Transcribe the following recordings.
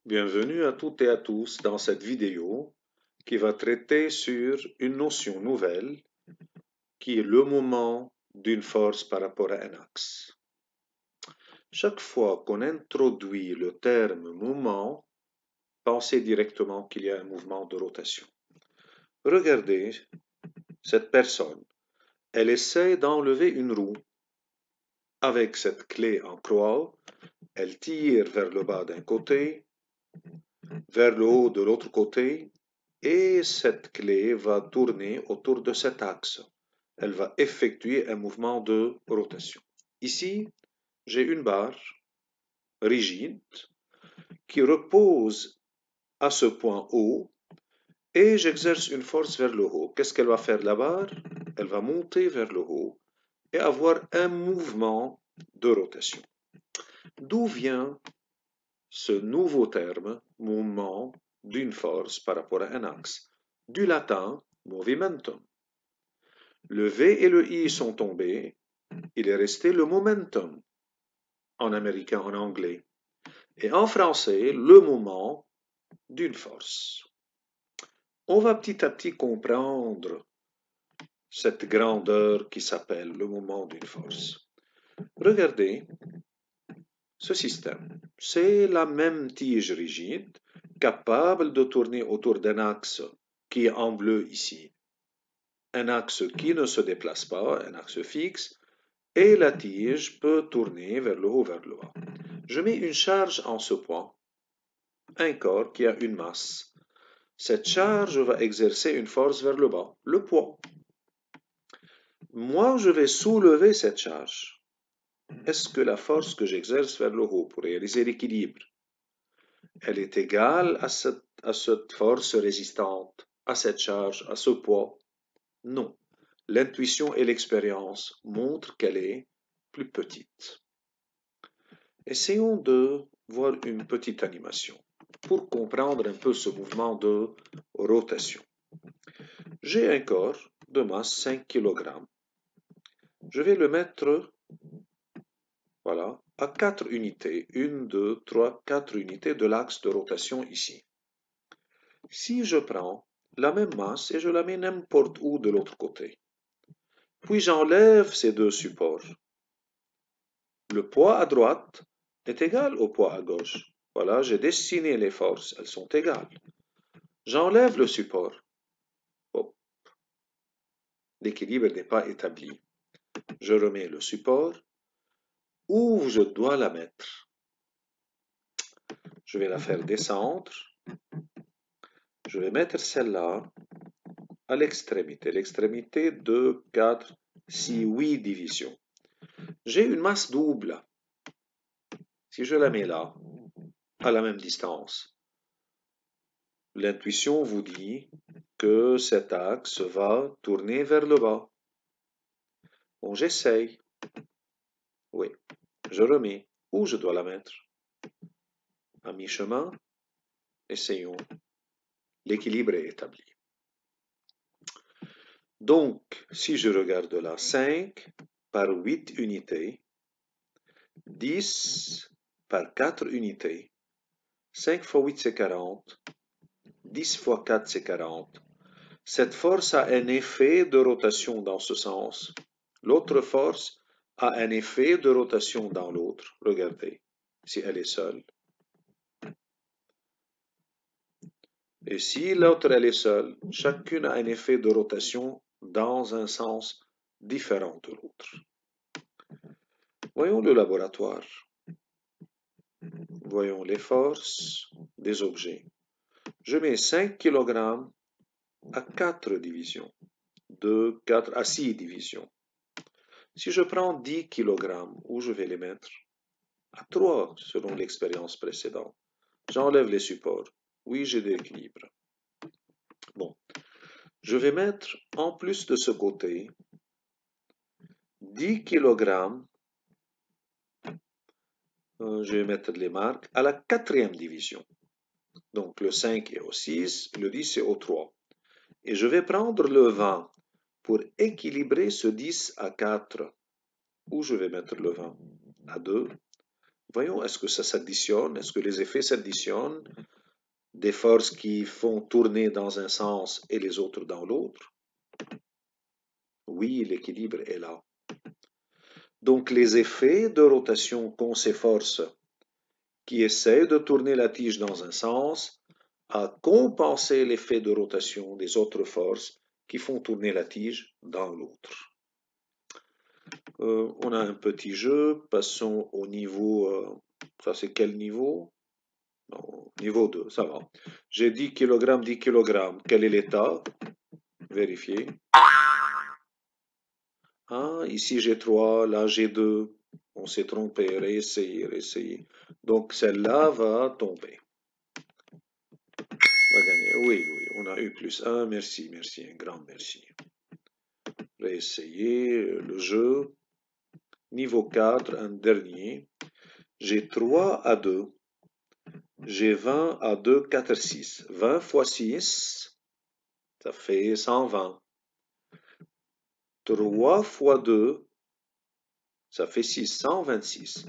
Bienvenue à toutes et à tous dans cette vidéo qui va traiter sur une notion nouvelle qui est le moment d'une force par rapport à un axe. Chaque fois qu'on introduit le terme moment, pensez directement qu'il y a un mouvement de rotation. Regardez cette personne. Elle essaie d'enlever une roue. Avec cette clé en croix, elle tire vers le bas d'un côté, vers le haut de l'autre côté, et cette clé va tourner autour de cet axe. Elle va effectuer un mouvement de rotation. Ici, j'ai une barre rigide qui repose à ce point haut et j'exerce une force vers le haut. Qu'est-ce qu'elle va faire la barre? Elle va monter vers le haut et avoir un mouvement de rotation. D'où vient ce nouveau terme, mouvement d'une force par rapport à un axe? Du latin movimentum. Le V et le I sont tombés, il est resté le momentum, en américain, en anglais, et en français, le moment d'une force. On va petit à petit comprendre cette grandeur qui s'appelle le moment d'une force. Regardez ce système. C'est la même tige rigide, capable de tourner autour d'un axe qui est en bleu ici. Un axe qui ne se déplace pas, un axe fixe, et la tige peut tourner vers le haut, vers le bas. Je mets une charge en ce point, un corps qui a une masse. Cette charge va exercer une force vers le bas, le poids. Moi, je vais soulever cette charge. Est-ce que la force que j'exerce vers le haut pour réaliser l'équilibre, elle est égale à cette force résistante, à cette charge, à ce poids? Non. L'intuition et l'expérience montrent qu'elle est plus petite. Essayons de voir une petite animation pour comprendre un peu ce mouvement de rotation. J'ai un corps de masse 5 kg. Je vais le mettre voilà, à 4 unités. 1, 2, 3, 4 unités de l'axe de rotation ici. Si je prends la même masse et je la mets n'importe où de l'autre côté, puis j'enlève ces deux supports, le poids à droite est égal au poids à gauche. Voilà, j'ai dessiné les forces, elles sont égales. J'enlève le support. Hop. L'équilibre n'est pas établi. Je remets le support. Où je dois la mettre? Je vais la faire descendre. Je vais mettre celle-là à l'extrémité. L'extrémité de 4, 6, 8 divisions. J'ai une masse double. Si je la mets là, à la même distance, l'intuition vous dit que cet axe va tourner vers le bas. Bon, j'essaye. Oui, je remets. Où je dois la mettre? À mi-chemin, essayons. L'équilibre est établi. Donc, si je regarde là, 5 par 8 unités, 10 par 4 unités, 5 fois 8 c'est 40, 10 fois 4 c'est 40. Cette force a un effet de rotation dans ce sens. L'autre force a un effet de rotation dans l'autre. Regardez, si elle est seule. Et si l'autre elle est seule, chacune a un effet de rotation dans un sens différent de l'autre. Voyons le laboratoire. Voyons les forces des objets. Je mets 5 kg à 4 divisions, de 4 à 6 divisions. Si je prends 10 kg, où je vais les mettre? À 3, selon l'expérience précédente. J'enlève les supports. Oui, j'ai de l'équilibre. Bon, je vais mettre, en plus de ce côté, 10 kg, je vais mettre les marques, à la 4e division. Donc le 5 est au 6, le 10 est au 3. Et je vais prendre le 20 pour équilibrer ce 10 à 4. Où je vais mettre le 20? À 2. Voyons, est-ce que ça s'additionne? Est-ce que les effets s'additionnent? Des forces qui font tourner dans un sens et les autres dans l'autre? Oui, l'équilibre est là. Donc les effets de rotation qu'ont ces forces qui essaient de tourner la tige dans un sens à compenser l'effet de rotation des autres forces qui font tourner la tige dans l'autre. On a un petit jeu, passons au niveau, ça c'est quel niveau? Non, niveau 2, ça va. J'ai 10 kg, 10 kg, quel est l'état? Vérifiez. Ah, ici j'ai 3, là j'ai 2. On s'est trompé, réessayer, réessayer. Donc celle-là va tomber. Va gagner. Oui, oui, on a eu plus 1. Merci, merci, un grand merci. Réessayer le jeu. Niveau 4, un dernier. J'ai 3 à 2. J'ai 20 à 2, 4, 6. 20 fois 6, ça fait 120. 3 fois 2, ça fait 6, 126.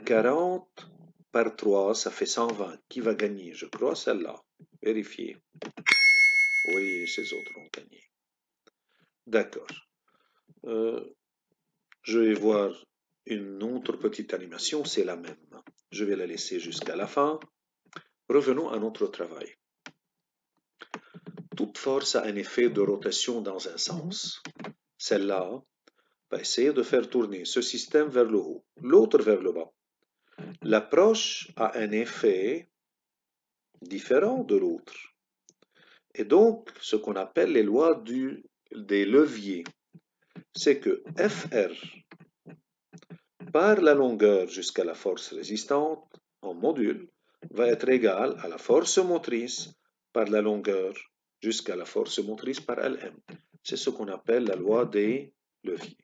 40 par 3, ça fait 120. Qui va gagner? Je crois celle-là. Vérifiez. Oui, ces autres ont gagné. D'accord. Je vais voir une autre petite animation, c'est la même. Je vais la laisser jusqu'à la fin. Revenons à notre travail. Toute force a un effet de rotation dans un sens. Celle-là va essayer de faire tourner ce système vers le haut, l'autre vers le bas. L'approche a un effet différent de l'autre. Et donc, ce qu'on appelle les lois des leviers, c'est que Fr par la longueur jusqu'à la force résistante en module va être égal à la force motrice par la longueur jusqu'à la force motrice par Lm. C'est ce qu'on appelle la loi des leviers.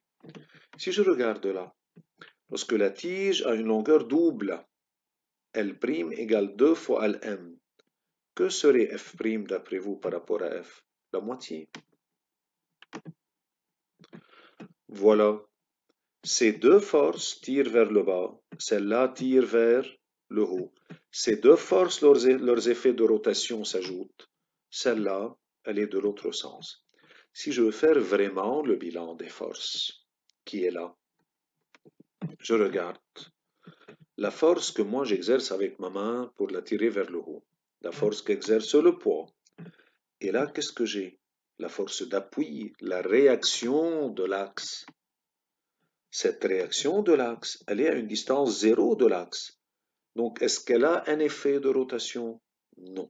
Si je regarde là, lorsque la tige a une longueur double, L' égale 2 fois Lm, que serait F' d'après vous par rapport à F? La moitié. Voilà. Ces deux forces tirent vers le bas, celle-là tire vers le haut. Ces deux forces, leurs effets de rotation s'ajoutent. Celle-là, elle est de l'autre sens. Si je veux faire vraiment le bilan des forces, qui est là, je regarde la force que moi j'exerce avec ma main pour la tirer vers le haut, la force qu'exerce le poids. Et là, qu'est-ce que j'ai? La force d'appui, la réaction de l'axe. Cette réaction de l'axe, elle est à une distance zéro de l'axe. Donc, est-ce qu'elle a un effet de rotation? Non.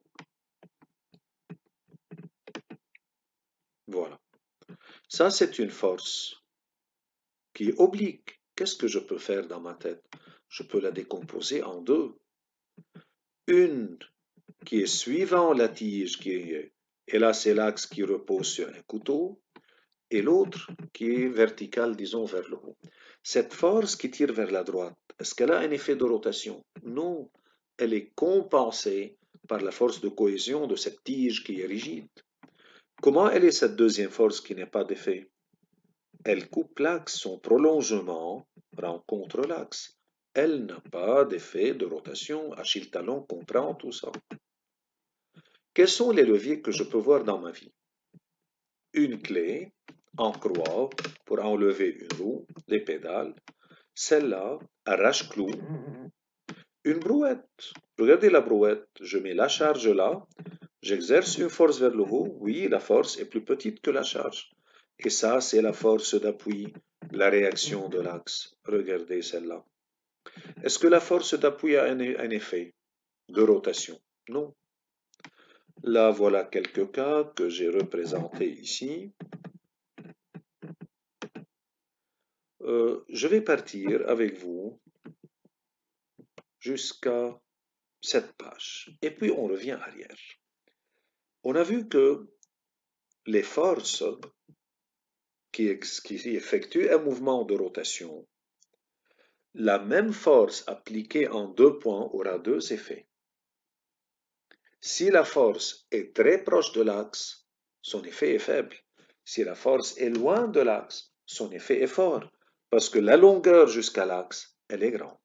Voilà. Ça, c'est une force qui est oblique. Qu'est-ce que je peux faire dans ma tête? Je peux la décomposer en deux. Une qui est suivant la tige, et là, c'est l'axe qui repose sur un couteau, et l'autre qui est verticale, disons, vers le haut. Cette force qui tire vers la droite, est-ce qu'elle a un effet de rotation? Non, elle est compensée par la force de cohésion de cette tige qui est rigide. Comment elle est cette deuxième force qui n'a pas d'effet? Elle coupe l'axe, son prolongement rencontre l'axe. Elle n'a pas d'effet de rotation. Achille Talon comprend tout ça. Quels sont les leviers que je peux voir dans ma vie? Une clé en croix pour enlever une roue, les pédales. Celle-là arrache-clou. Une brouette. Regardez la brouette. Je mets la charge là. J'exerce une force vers le haut. Oui, la force est plus petite que la charge. Et ça, c'est la force d'appui, la réaction de l'axe. Regardez celle-là. Est-ce que la force d'appui a un effet de rotation? Non. Là, voilà quelques cas que j'ai représentés ici. Je vais partir avec vous jusqu'à cette page. Et puis, on revient arrière. On a vu que les forces qui effectuent un mouvement de rotation, la même force appliquée en deux points aura deux effets. Si la force est très proche de l'axe, son effet est faible. Si la force est loin de l'axe, son effet est fort, parce que la longueur jusqu'à l'axe, elle est grande.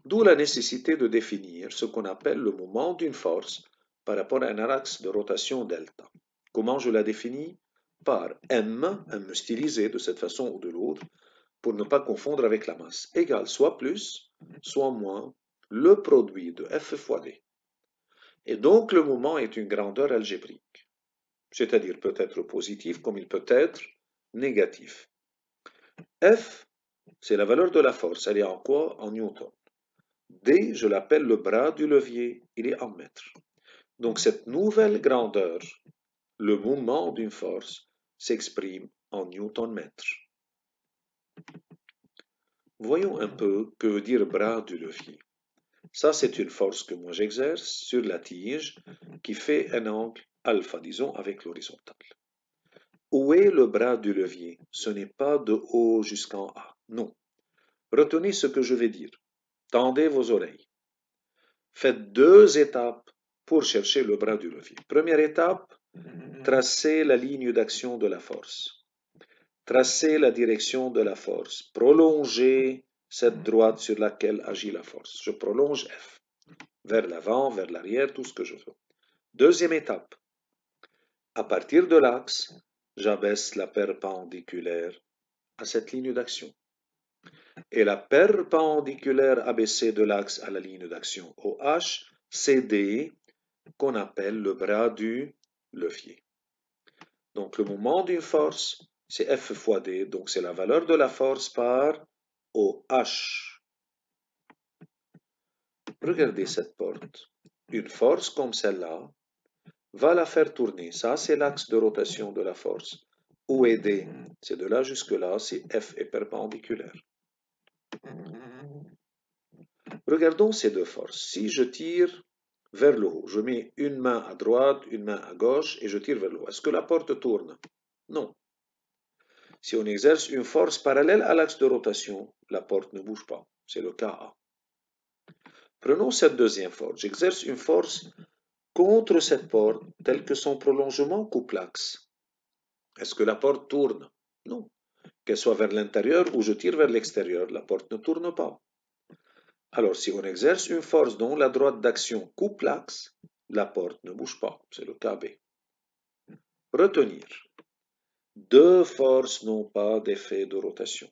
D'où la nécessité de définir ce qu'on appelle le moment d'une force par rapport à un axe de rotation delta. Comment je la définis? Par M stylisé de cette façon ou de l'autre, pour ne pas confondre avec la masse, égale soit plus, soit moins, le produit de F fois D. Et donc le moment est une grandeur algébrique, c'est-à-dire peut être positif comme il peut être négatif. F, c'est la valeur de la force, elle est en quoi? En newton. D, je l'appelle le bras du levier, il est en mètres. Donc cette nouvelle grandeur, le moment d'une force, s'exprime en newton-mètre. Voyons un peu que veut dire bras du levier. Ça, c'est une force que moi j'exerce sur la tige qui fait un angle alpha, disons, avec l'horizontale. Où est le bras du levier? Ce n'est pas de haut jusqu'en A, non. Retenez ce que je vais dire. Tendez vos oreilles. Faites 2 étapes pour chercher le bras du levier. Première étape, tracez la ligne d'action de la force. Tracez la direction de la force. Prolongez cette droite sur laquelle agit la force. Je prolonge F. Vers l'avant, vers l'arrière, tout ce que je veux. Deuxième étape. À partir de l'axe, j'abaisse la perpendiculaire à cette ligne d'action. Et la perpendiculaire abaissée de l'axe à la ligne d'action OH, c'est D, qu'on appelle le bras du levier. Donc le moment d'une force, c'est F fois D, donc c'est la valeur de la force par OH. Regardez cette porte. Une force comme celle-là va la faire tourner. Ça, c'est l'axe de rotation de la force. Où est D? C'est de là jusque là, si F est perpendiculaire. Regardons ces deux forces. Si je tire vers le haut, je mets une main à droite, une main à gauche et je tire vers le haut. Est-ce que la porte tourne? Non. Si on exerce une force parallèle à l'axe de rotation, la porte ne bouge pas. C'est le cas A. Prenons cette deuxième force. J'exerce une force contre cette porte, telle que son prolongement coupe l'axe. Est-ce que la porte tourne? Non. Qu'elle soit vers l'intérieur ou je tire vers l'extérieur, la porte ne tourne pas. Alors, si on exerce une force dont la droite d'action coupe l'axe, la porte ne bouge pas. C'est le cas B. Retenir. Deux forces n'ont pas d'effet de rotation.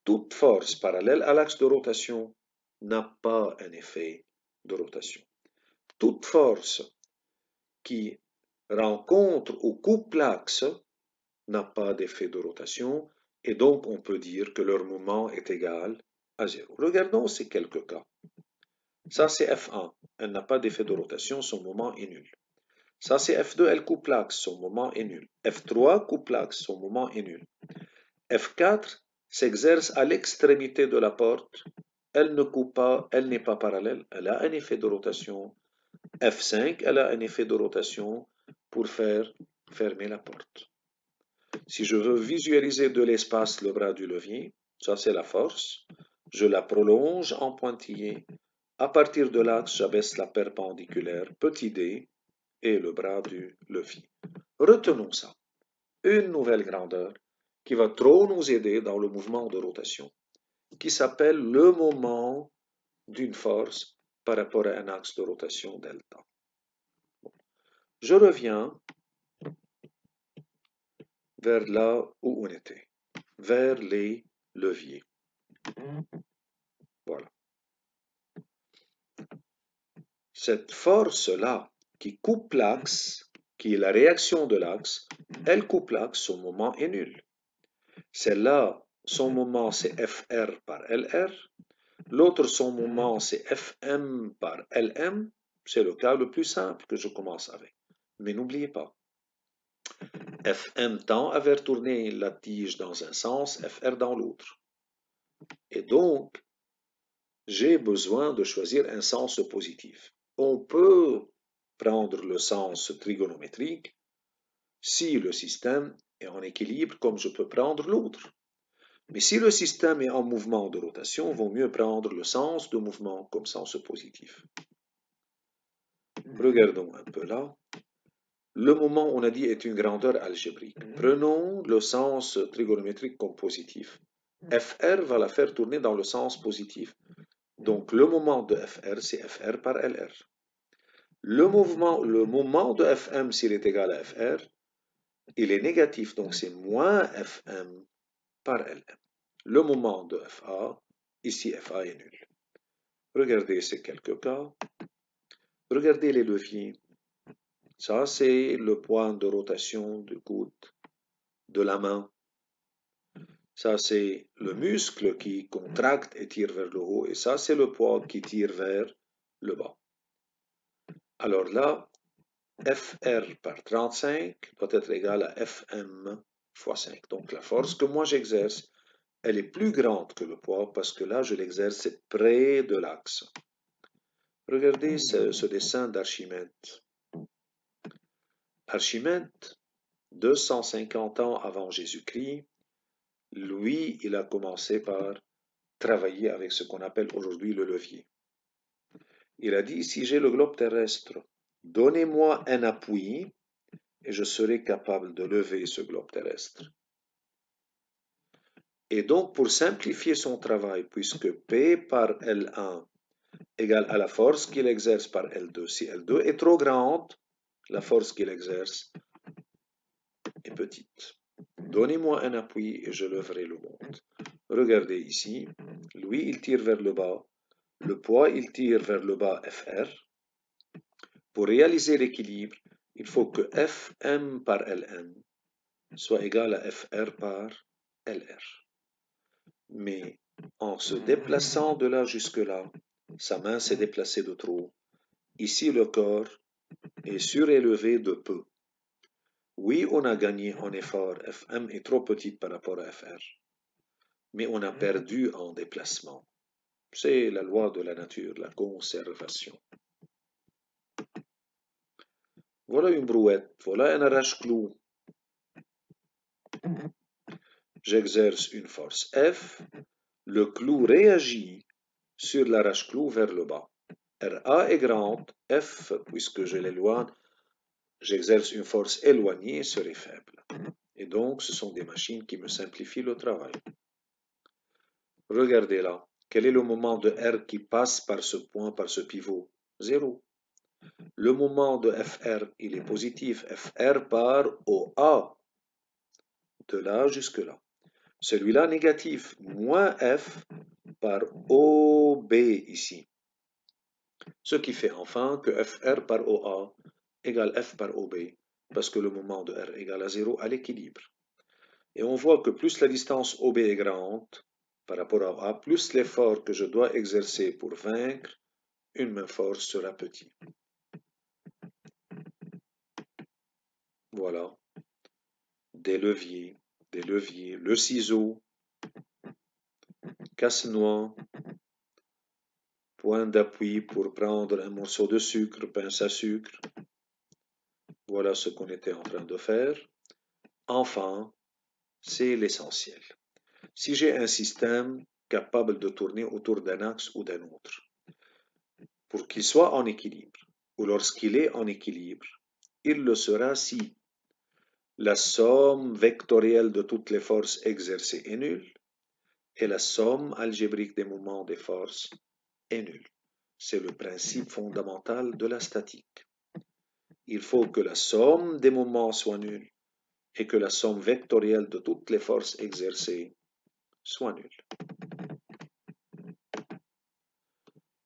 Toute force parallèle à l'axe de rotation n'a pas un effet de rotation. Toute force qui rencontre ou coupe l'axe n'a pas d'effet de rotation et donc on peut dire que leur moment est égal à 0. Regardons ces quelques cas. Ça c'est F1, elle n'a pas d'effet de rotation, son moment est nul. Ça c'est F2, elle coupe l'axe, son moment est nul. F3 coupe l'axe, son moment est nul. F4 s'exerce à l'extrémité de la porte, elle ne coupe pas, elle n'est pas parallèle, elle a un effet de rotation. F5, elle a un effet de rotation pour faire fermer la porte. Si je veux visualiser de l'espace le bras du levier, ça c'est la force, je la prolonge en pointillé. À partir de l'axe, j'abaisse la perpendiculaire, petit d, et le bras du levier. Retenons ça. Une nouvelle grandeur qui va trop nous aider dans le mouvement de rotation, qui s'appelle le moment d'une force par rapport à un axe de rotation delta. Je reviens vers là où on était, vers les leviers. Voilà. Cette force-là qui coupe l'axe, qui est la réaction de l'axe, elle coupe l'axe, son moment est nul. Celle-là, son moment c'est Fr par Lr. L'autre, son moment c'est Fm par Lm. C'est le cas le plus simple que je commence avec. Mais n'oubliez pas, Fm tend à faire tourner la tige dans un sens, Fr dans l'autre. Et donc, j'ai besoin de choisir un sens positif. On peut prendre le sens trigonométrique si le système est en équilibre, comme je peux prendre l'autre. Mais si le système est en mouvement de rotation, il vaut mieux prendre le sens de mouvement comme sens positif. Regardons un peu là. Le moment, on a dit, est une grandeur algébrique. Prenons le sens trigonométrique comme positif. Fr va la faire tourner dans le sens positif. Donc le moment de Fr, c'est Fr par Lr. Le moment de Fm, s'il est égal à Fr, il est négatif, donc c'est moins Fm par Lm. Le moment de Fa, ici Fa est nul. Regardez ces quelques cas. Regardez les leviers. Ça, c'est le point de rotation du coude, de la main. Ça, c'est le muscle qui contracte et tire vers le haut. Et ça, c'est le poids qui tire vers le bas. Alors là, Fr par 35 doit être égal à Fm fois 5. Donc la force que moi j'exerce, elle est plus grande que le poids parce que là, je l'exerce près de l'axe. Regardez ce dessin d'Archimède. Archimède, 250 ans avant Jésus-Christ, lui, il a commencé par travailler avec ce qu'on appelle aujourd'hui le levier. Il a dit, si j'ai le globe terrestre, donnez-moi un appui et je serai capable de lever ce globe terrestre. Et donc, pour simplifier son travail, puisque P par L1 égale à la force qu'il exerce par L2, si L2 est trop grande, la force qu'il exerce est petite. Donnez-moi un appui et je leverai le monde. Regardez ici, lui, il tire vers le bas. Le poids, il tire vers le bas Fr. Pour réaliser l'équilibre, il faut que Fm par Ln soit égal à Fr par Lr. Mais en se déplaçant de là jusque-là, sa main s'est déplacée de trop. Ici, le corps est surélevé de peu. Oui, on a gagné en effort, Fm est trop petite par rapport à Fr, mais on a perdu en déplacement. C'est la loi de la nature, la conservation. Voilà une brouette, voilà un arrache-clou. J'exerce une force F, le clou réagit sur l'arrache-clou vers le bas. RA est grande, F, puisque je l'éloigne, j'exerce une force éloignée, serait faible. Et donc, ce sont des machines qui me simplifient le travail. Regardez là, quel est le moment de R qui passe par ce point, par ce pivot? 0. Le moment de Fr, il est positif, Fr par OA, de là jusque là. Celui-là négatif, moins F par OB ici. Ce qui fait enfin que Fr par OA égale F par OB, parce que le moment de R égale à 0 à l'équilibre. Et on voit que plus la distance OB est grande par rapport à A, plus l'effort que je dois exercer pour vaincre une même force sera petit. Voilà. Des leviers, le ciseau, casse-noix, point d'appui pour prendre un morceau de sucre, pince à sucre. Voilà ce qu'on était en train de faire. Enfin, c'est l'essentiel. Si j'ai un système capable de tourner autour d'un axe ou d'un autre, pour qu'il soit en équilibre, ou lorsqu'il est en équilibre, il le sera si la somme vectorielle de toutes les forces exercées est nulle et la somme algébrique des moments des forces est nulle. C'est le principe fondamental de la statique. Il faut que la somme des moments soit nulle et que la somme vectorielle de toutes les forces exercées soit nulle.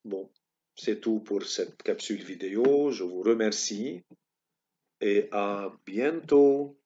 Bon, c'est tout pour cette capsule vidéo. Je vous remercie et à bientôt.